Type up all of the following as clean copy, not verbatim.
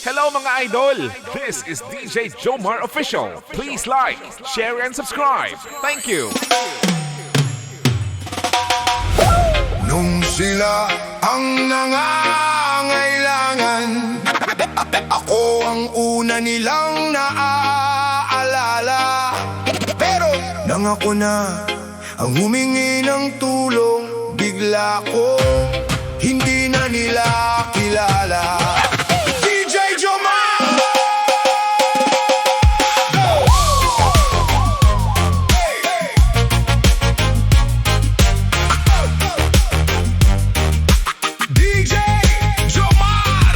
Hello mga idol! This is DJ Djjoemar Official. Please like, share, and subscribe. Thank you! Nung sila ang nangangailangan, ako ang una nilang naaalala. Pero nang ako na ang humingi ng tulong, bigla ko hindi na nila kilala. DJ Djjoemar! DJ Djjoemar!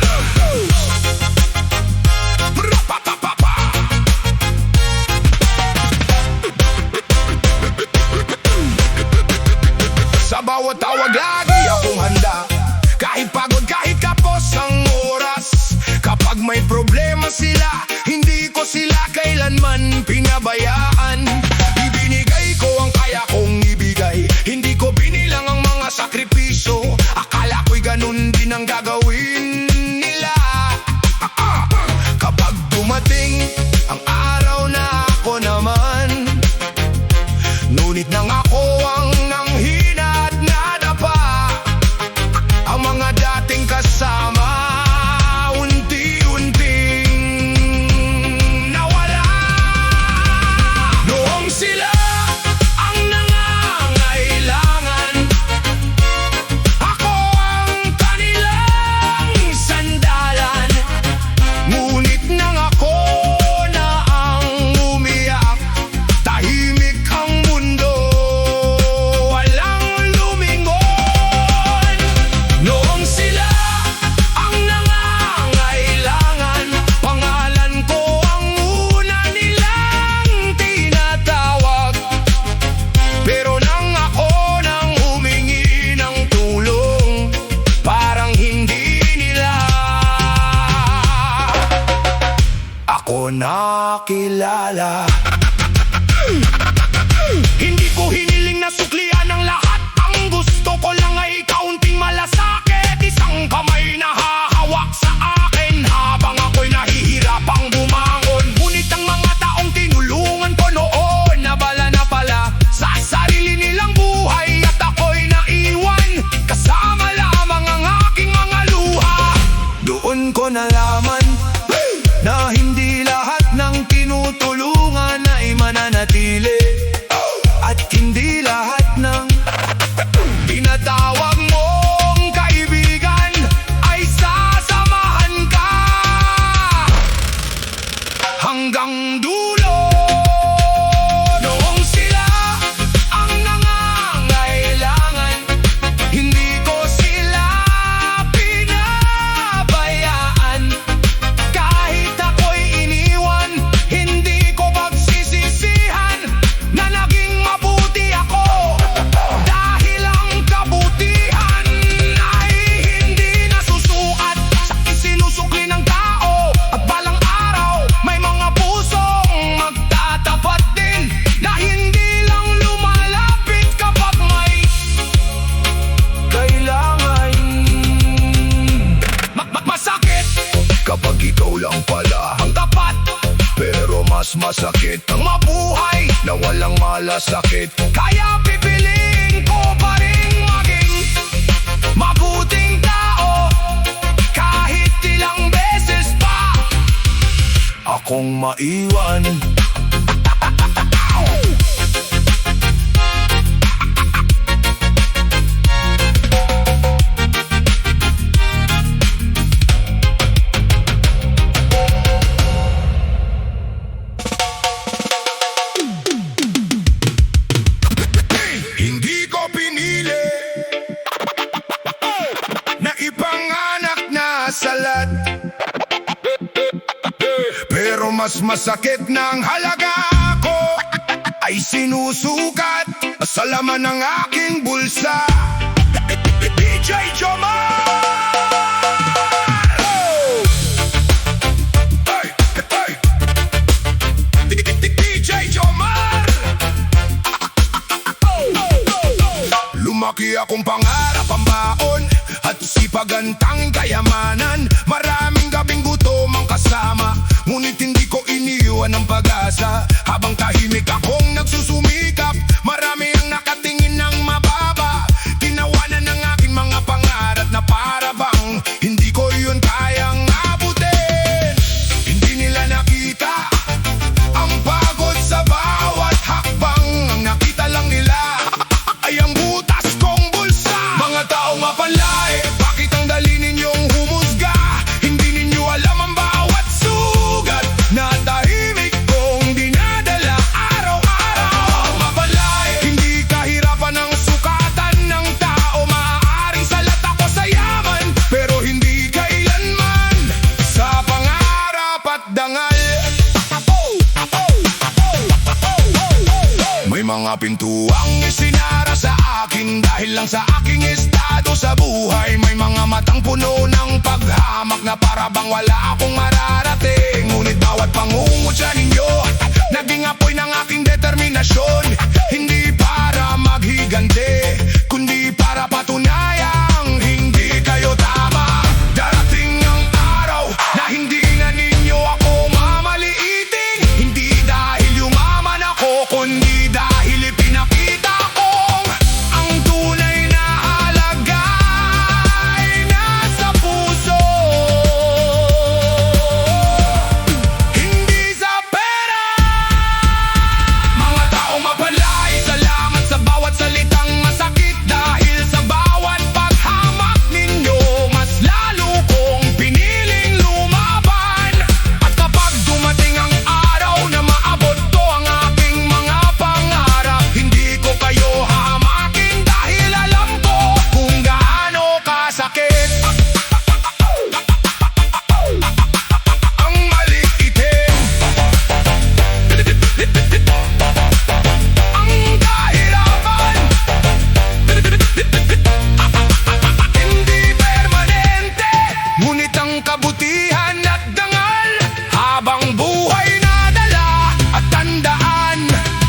Sa bawat tawag lagi akong handa, kahit pagod, kahit kapos ang oras. Kapag may problema sila, hindi ko sila kailanman pinabayaan. Ibinigay ko ang kaya kong ibigay, hindi ko binilang ang mga sakripisyo. Akala ko'y ganun din ang gagawin nila. Kapag dumating ang araw na ako naman, ngunit nang ako ang nanghina at nadapa, ang mga dating kasama unti-unting nawala. Noong sila ang nangangailangan, ako ang kanilang sandalan. Ngunit nang ako na ang umiyak, tahimik ang mundo, walang lumingon. Noong sila ang nangangailangan, pangalan ko ang una nilang tinatawag. Pero nang ako nang humingi ng tulong, parang hindi nila ako nakilala. Hindi ko hiniling na suklian ang lahat. Ang gusto ko lang ay kaunting malasakit. Isang kamay na hahawak sa akin habang ako'y nahihirapang bumangon. Ngunit ang mga taong tinulungan ko noon, nabala na pala sa sarili nilang buhay. At ako'y naiwan, kasama lamang ang aking mga luha. Doon ko nalaman na hindi lahat ng tinutulungan ay mananatili, at hindi lahat ng tinatawag mong kaibigan ay sasamahan ka hanggang dulo. Noong sila ang nangangailangan, hindi ko sila pinabayaan. Kahit ako'y iniwan, hindi ko pagsisisihan na naging mabuti ako. Dahil ang kabutihan ay hindi nasusukat sa isinusukli ng tao. At balang araw, may mga pusong magtatapat din na hindi lang lumalapit kapag may kailangan. Masakit kapag ikaw lang pala ang tapat, pero mas masakit ang mabuhay na walang malasakit. Kaya pipiliin ko pa rin maging mabuting tao, kahit ilang beses pa akong maiwan. Hindi ko pinili na ipanganak na salat, pero mas masakit ng halaga ko ay sinusukat sa laman ng aking bulsa. DJ Djjoemar! Hey, hey. DJ Djjoemar! Lumaki akong pangarap ang baon at sipag ang tanging kayamanan. Maraming gabing gutom ang ngunit hindi ko iniwan ang pag-asa. Habang tahimik akong nagsusumikap, marami ang nakatingin ng mababa. Tinawanan ng aking mga pangarap na para bang hindi ko yun kayang abutin. Hindi nila nakita ang pagod sa bawat hakbang. Ang nakita lang nila ay ang butas kong bulsa. Mga taong mapanlait, bakit ang dali ninyong humusga? Hindi ninyo alam ang bawat sugat na tahimik kong dinadala araw-araw. Mapanlait, hindi kahirapan ang sukatan ng tao. Maaaring salat ako sa yaman, pero hindi kailanman sa pangarap at dangal. May mga pintuang isinara sa akin dahil lang sa aking estado sa buhay. May mga matang puno ng paghamak na para bang wala akong mararating. Ngunit bawat pangungutya ninyo naging apoy ng aking determinasyon. Hindi para maghigante, kundi para patunayang hindi kayo tama. Darating ang araw na hindi na ninyo ako mamaliitin. Hindi dahil yumaman ako, kundi dahil ipinakita kong ang tunay na halaga ay nasa puso, hindi sa pera. Mga taong mapalay, salamat sa bawat salitang masakit. Dahil sa bawat paghamak ninyo, mas lalo kong piniling lumaban. At kapag dumating ang araw na maabot ko ang aking mga pangarap, hindi ko kayo hahamakin dahil alam ko kung gaano kasakit ang maliitin, ang kahirapan. Hindi permanente, ngunit ang kabutihan at dangal habang buhay na dala. At tandaan,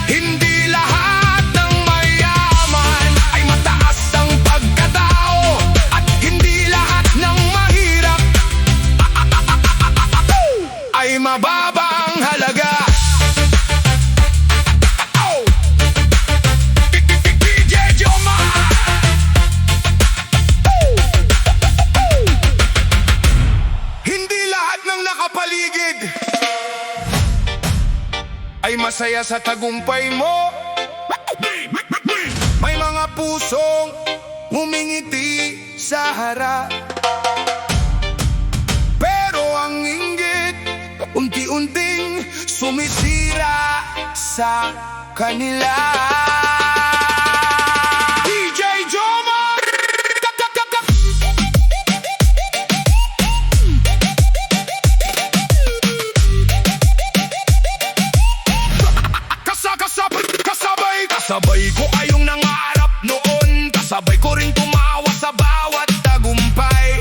hindi lahat ng mayaman ay mataas ang pagkatao, at hindi lahat ng mahirap ay mababa ang halaga. DJ Djjoemar. Hindi lahat ng nakapaligid ay masaya sa tagumpay mo. May mga pusong humingiti sa harap, pero ang inggit unti-unting sumisira sa kanila. DJ Djjoemar. Kasabay ko kayong nangarap noon. Kasabay ko rin tumawa sa bawat tagumpay.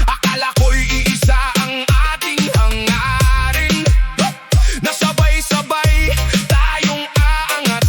Akala ko'y iisa ang ating hangarin, nasabay-sabay tayong aangat.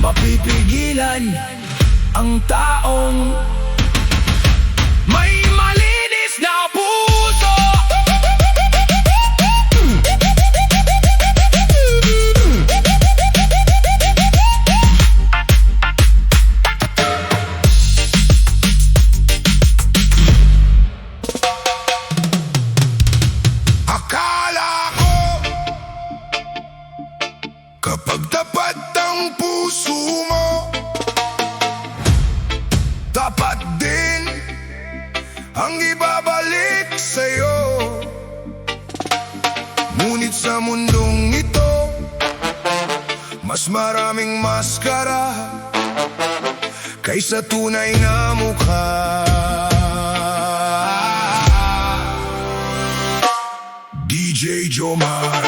mapipigilan ang taong may malinis na puso. Akala ko kapag tapat ang puso mo, tapat din ang ibabalik sa'yo. Ngunit sa mundong ito, mas maraming maskara kaysa tunay na mukha. DJ Djjoemar.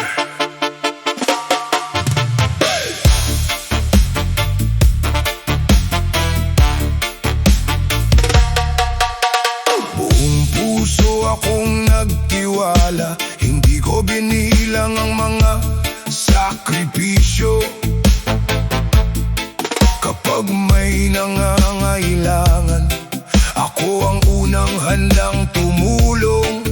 Buong puso akong nagtiwala, hindi ko binilang ang mga sakripisyo. Kapag may nangangailangan, ako ang unang handang tumulong.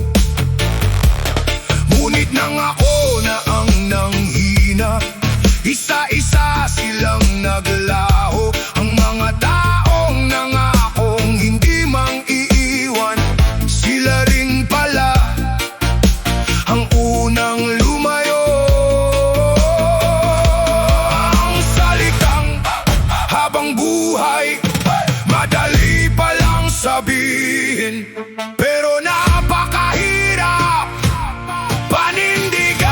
Ngunit nang ako na ang nanghina, isa-isa silang naglaho. Ang mga taong nangakong hindi mang iiwan, sila rin pala ang unang lumayo. Ang salitang habang buhay, madali palang sabihin, pero napakahirap panindigan.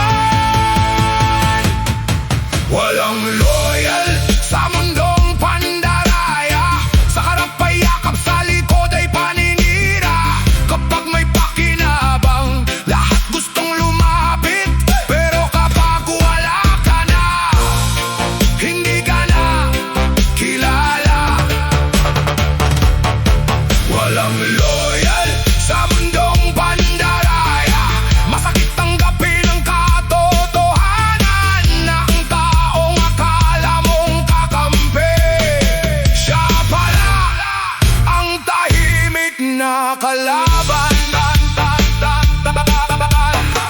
Walang loyal sa mundong pandaraya, sa harap ay yakap, sa likod ay paninira. Kapag may pakinabang, lahat gustong lumapit, pero kapag wala ka na, hindi ka na kilala. Walang loyal sa mundong pandaraya, masakit tanggapin ang katotohanan na ang taong akala mong kakampi, siya pala ang tahimik na kalaban.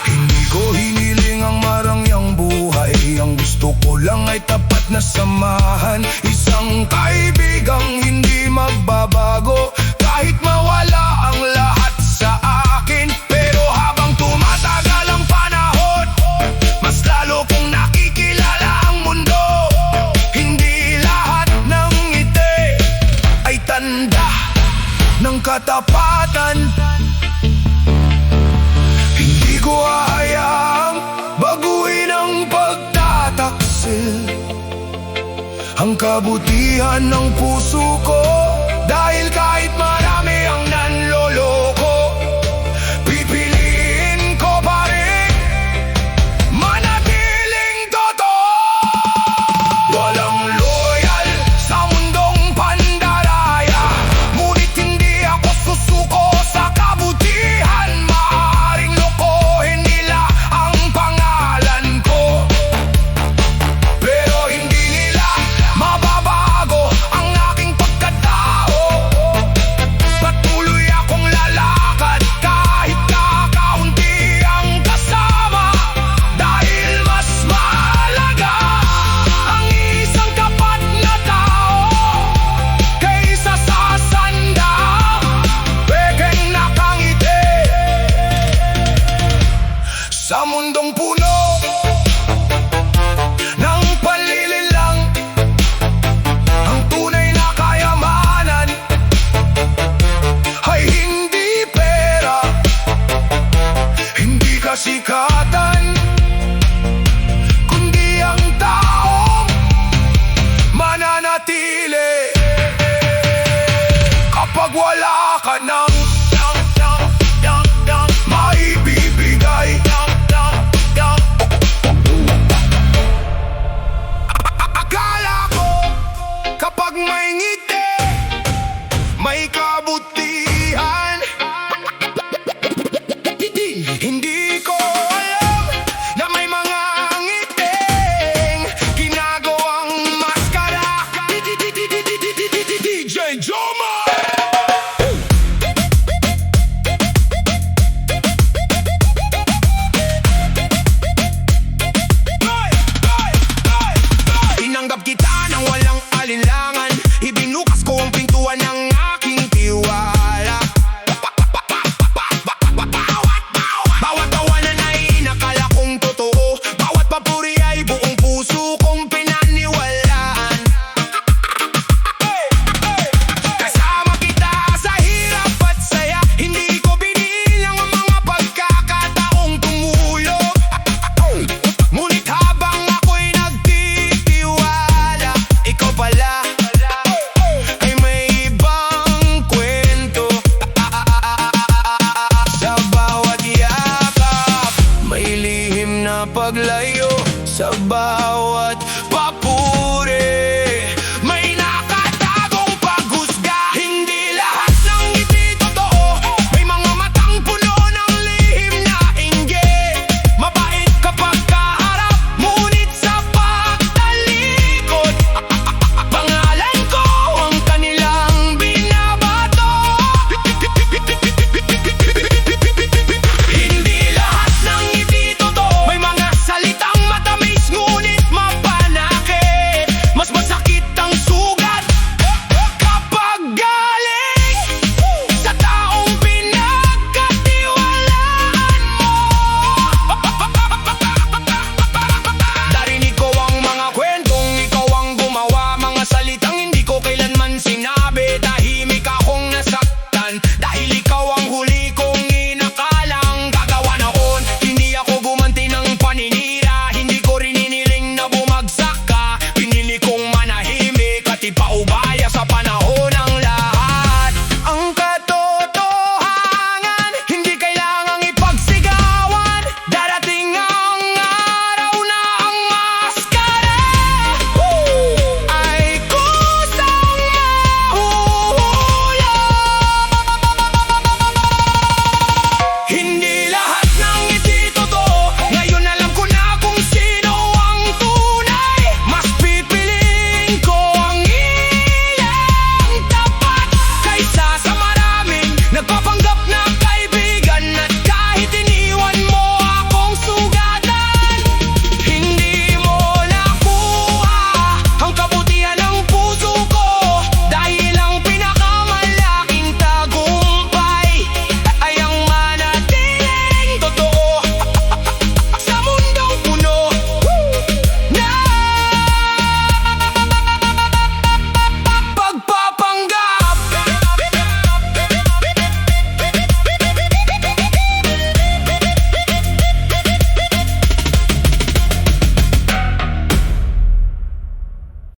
Hindi ko hiniling ang marangyang buhay, ang gusto ko lang ay tapat na samahan. Isang kaibigang hindi magbabago kahit mawala ang lahat sa akin. Pero habang tumatagal ang panahon, mas lalo kong nakikilala ang mundo. Hindi lahat ng ngiti ay tanda ng katapatan. Hindi ko hahayaang baguhin ang pagtataksil ang kabutihan ng puso ko, dahil kahit marami ang nanloloko,